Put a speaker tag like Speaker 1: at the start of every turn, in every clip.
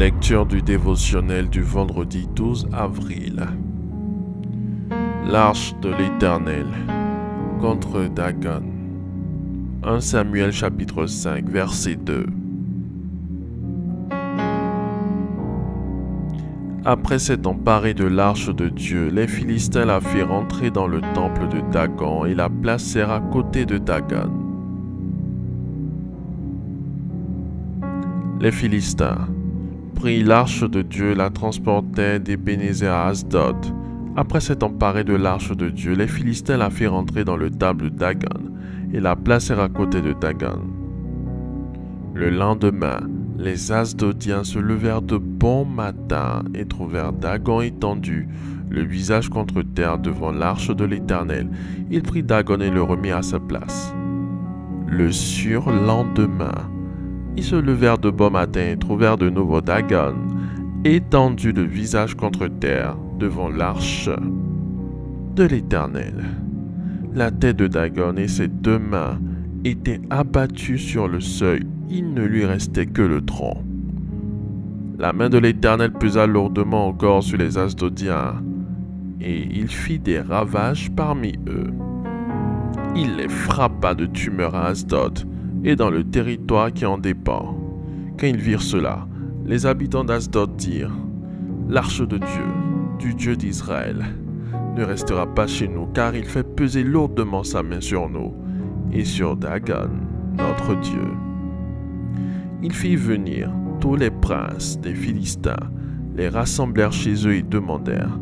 Speaker 1: Lecture du dévotionnel du vendredi 12 avril. L'arche de l'Éternel contre Dagon. 1 Samuel chapitre 5 verset 2. Après s'être emparé de l'arche de Dieu, les Philistins la firent entrer dans le temple de Dagon et la placèrent à côté de Dagon. Les Philistins prirent l'arche de Dieu, la transportèrent d'Ébenézer à Asdod. Après s'être emparé de l'arche de Dieu, les Philistins la firent entrer dans le temple de Dagon et la placèrent à côté de Dagon. Le lendemain, les Asdodiens se levèrent de bon matin et trouvèrent Dagon étendu, le visage contre terre devant l'arche de l'Éternel. Ils prirent Dagon et le remirent à sa place. Le surlendemain, ils se levèrent de bon matin et trouvèrent de nouveau Dagon étendu, le visage contre terre devant l'arche de l'Éternel. La tête de Dagon et ses deux mains étaient abattues sur le seuil. Il ne lui restait que le tronc. La main de l'Éternel pesa lourdement encore sur les Asdodiens, et il fit des ravages parmi eux. Il les frappa de tumeurs à Asdod et dans le territoire qui en dépend. Quand ils virent cela, les habitants d'Asdod dirent : « L'arche de Dieu, du Dieu d'Israël, ne restera pas chez nous, car il fait peser lourdement sa main sur nous et sur Dagon, notre Dieu. » Ils firent venir tous les princes des Philistins, les rassemblèrent chez eux et demandèrent :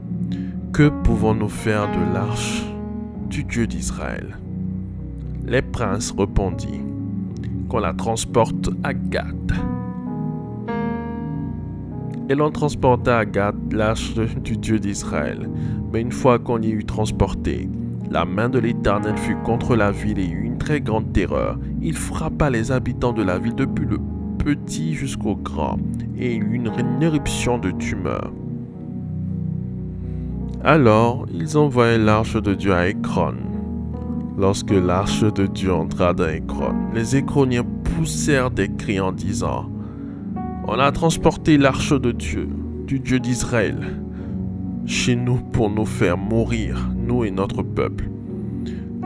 Speaker 1: « Que pouvons-nous faire de l'arche du Dieu d'Israël » Les princes répondirent : « Qu'on la transporte à Gath. » Et l'on transporta à Gath l'arche du Dieu d'Israël. Mais une fois qu'on y eut transporté, la main de l'Éternel fut contre la ville et eut une très grande terreur. Il frappa les habitants de la ville depuis le petit jusqu'au grand, et il y eut une éruption de tumeurs. Alors, ils envoyèrent l'arche de Dieu à Écron. Lorsque l'arche de Dieu entra dans Écron, les Écroniens poussèrent des cris en disant : « On a transporté l'arche de Dieu, du Dieu d'Israël, chez nous pour nous faire mourir, nous et notre peuple. »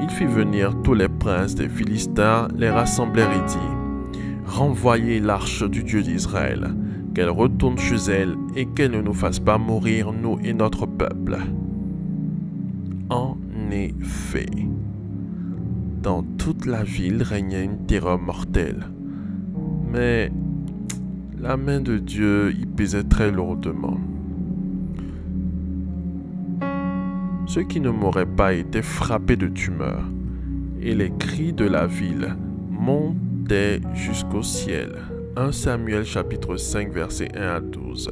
Speaker 1: Il fit venir tous les princes des Philistins, les rassemblèrent et dit : « Renvoyez l'arche du Dieu d'Israël, qu'elle retourne chez elle et qu'elle ne nous fasse pas mourir, nous et notre peuple. » En effet, dans toute la ville régnait une terreur mortelle, mais la main de Dieu y pesait très lourdement. Ceux qui ne mouraient pas étaient frappés de tumeurs, et les cris de la ville montaient jusqu'au ciel. 1 Samuel chapitre 5 versets 1 à 12.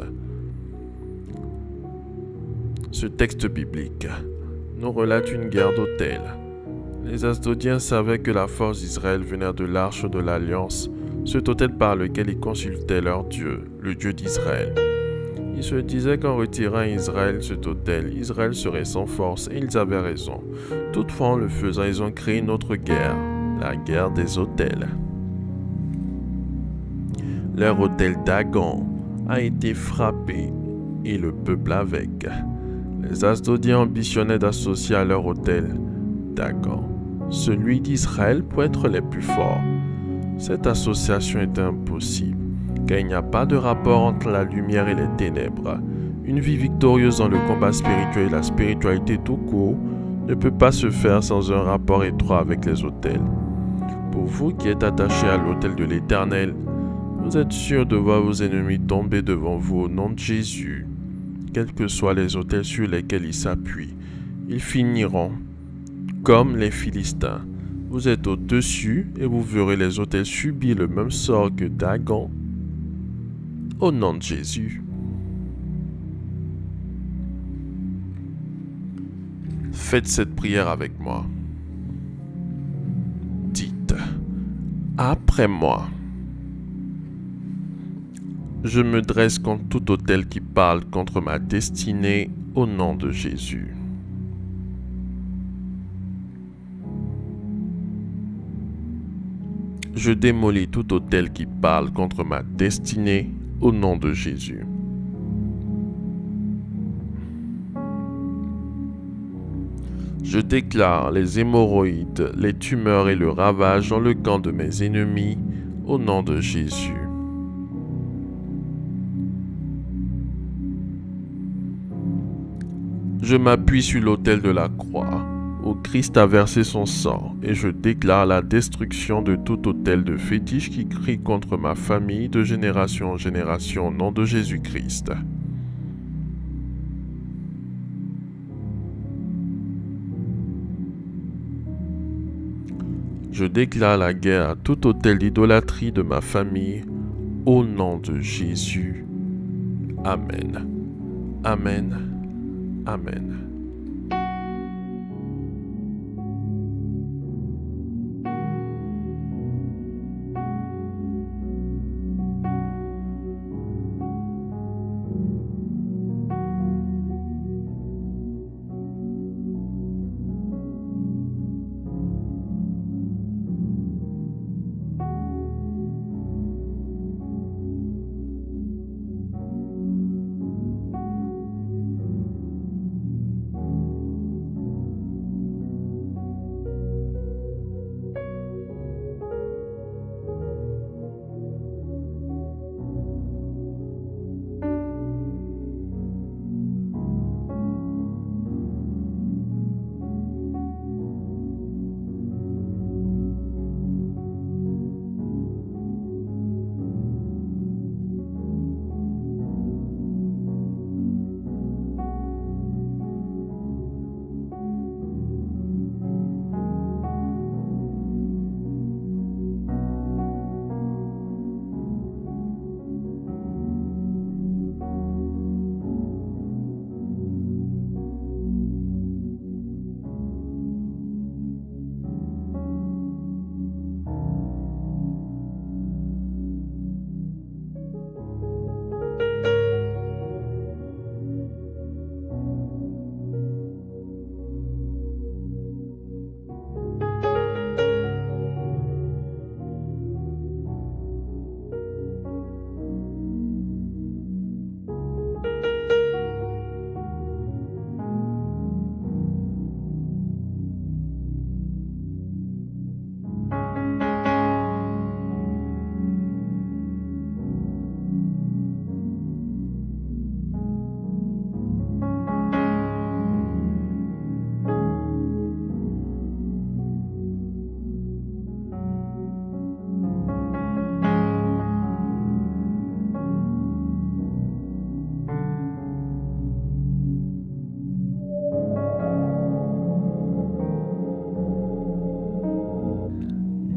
Speaker 1: Ce texte biblique nous relate une guerre d'autel. Les Asdodiens savaient que la force d'Israël venait de l'arche de l'Alliance, cet autel par lequel ils consultaient leur Dieu, le Dieu d'Israël. Ils se disaient qu'en retirant à Israël cet autel, Israël serait sans force, et ils avaient raison. Toutefois, en le faisant, ils ont créé une autre guerre, la guerre des autels. Leur autel Dagon a été frappé, et le peuple avec. Les Asdodiens ambitionnaient d'associer à leur autel Dagon celui d'Israël pour être les plus forts. Cette association est impossible, car il n'y a pas de rapport entre la lumière et les ténèbres. Une vie victorieuse dans le combat spirituel et la spiritualité tout court ne peut pas se faire sans un rapport étroit avec les autels. Pour vous qui êtes attachés à l'autel de l'Éternel, vous êtes sûrs de voir vos ennemis tomber devant vous au nom de Jésus. Quels que soient les autels sur lesquels ils s'appuient, ils finiront comme les Philistins. Vous êtes au-dessus et vous verrez les autels subir le même sort que Dagon. Au nom de Jésus. Faites cette prière avec moi. Dites : après moi. Je me dresse contre tout autel qui parle contre ma destinée au nom de Jésus. Je démolis tout autel qui parle contre ma destinée au nom de Jésus. Je déclare les hémorroïdes, les tumeurs et le ravage dans le camp de mes ennemis, au nom de Jésus. Je m'appuie sur l'autel de la croix, où Christ a versé son sang, et je déclare la destruction de tout autel de fétiche qui crie contre ma famille de génération en génération au nom de Jésus-Christ. Je déclare la guerre à tout autel d'idolâtrie de ma famille, au nom de Jésus. Amen. Amen. Amen.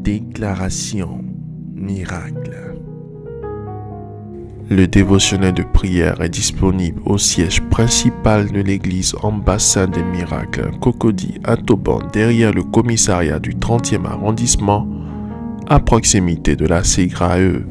Speaker 1: Déclaration miracle. Le dévotionnel de prière est disponible au siège principal de l'église Ambassade des Miracles, Cocody à Toban, derrière le commissariat du 30e arrondissement, à proximité de la CGRAE.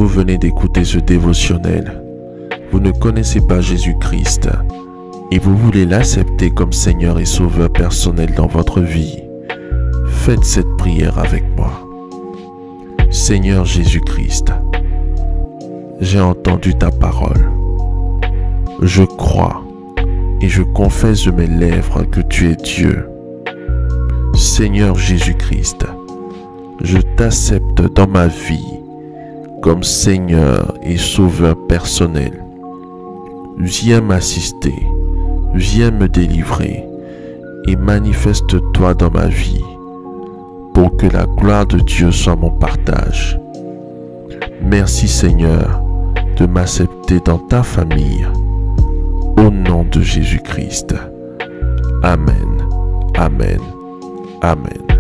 Speaker 1: Vous venez d'écouter ce dévotionnel. Vous ne connaissez pas Jésus-Christ et vous voulez l'accepter comme Seigneur et Sauveur personnel dans votre vie. Faites cette prière avec moi. Seigneur Jésus-Christ, j'ai entendu ta parole. Je crois et je confesse de mes lèvres que tu es Dieu. Seigneur Jésus-Christ, je t'accepte dans ma vie comme Seigneur et Sauveur personnel. Viens m'assister, viens me délivrer et manifeste-toi dans ma vie pour que la gloire de Dieu soit mon partage. Merci Seigneur de m'accepter dans ta famille. Au nom de Jésus-Christ. Amen. Amen. Amen.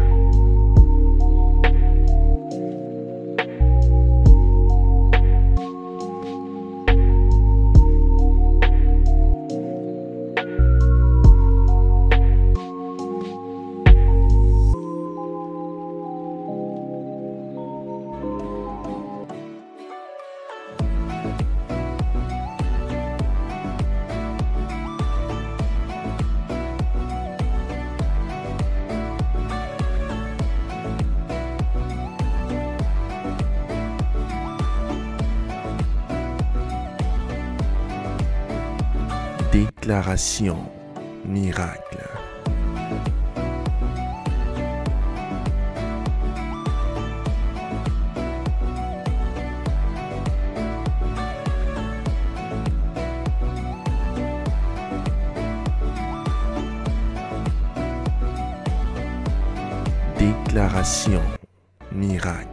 Speaker 1: Déclaration miracle. Déclaration miracle.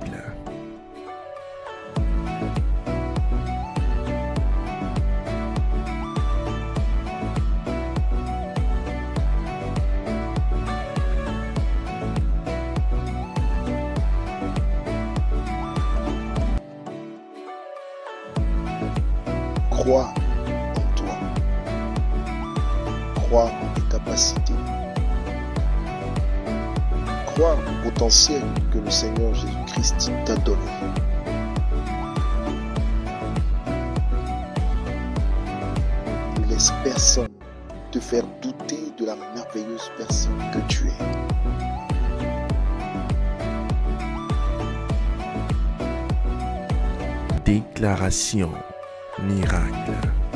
Speaker 2: Crois en toi. Crois en tes capacités. Crois au potentiel que le Seigneur Jésus-Christ t'a donné. Ne laisse personne te faire douter de la merveilleuse personne que tu es.
Speaker 1: Déclaration miracle.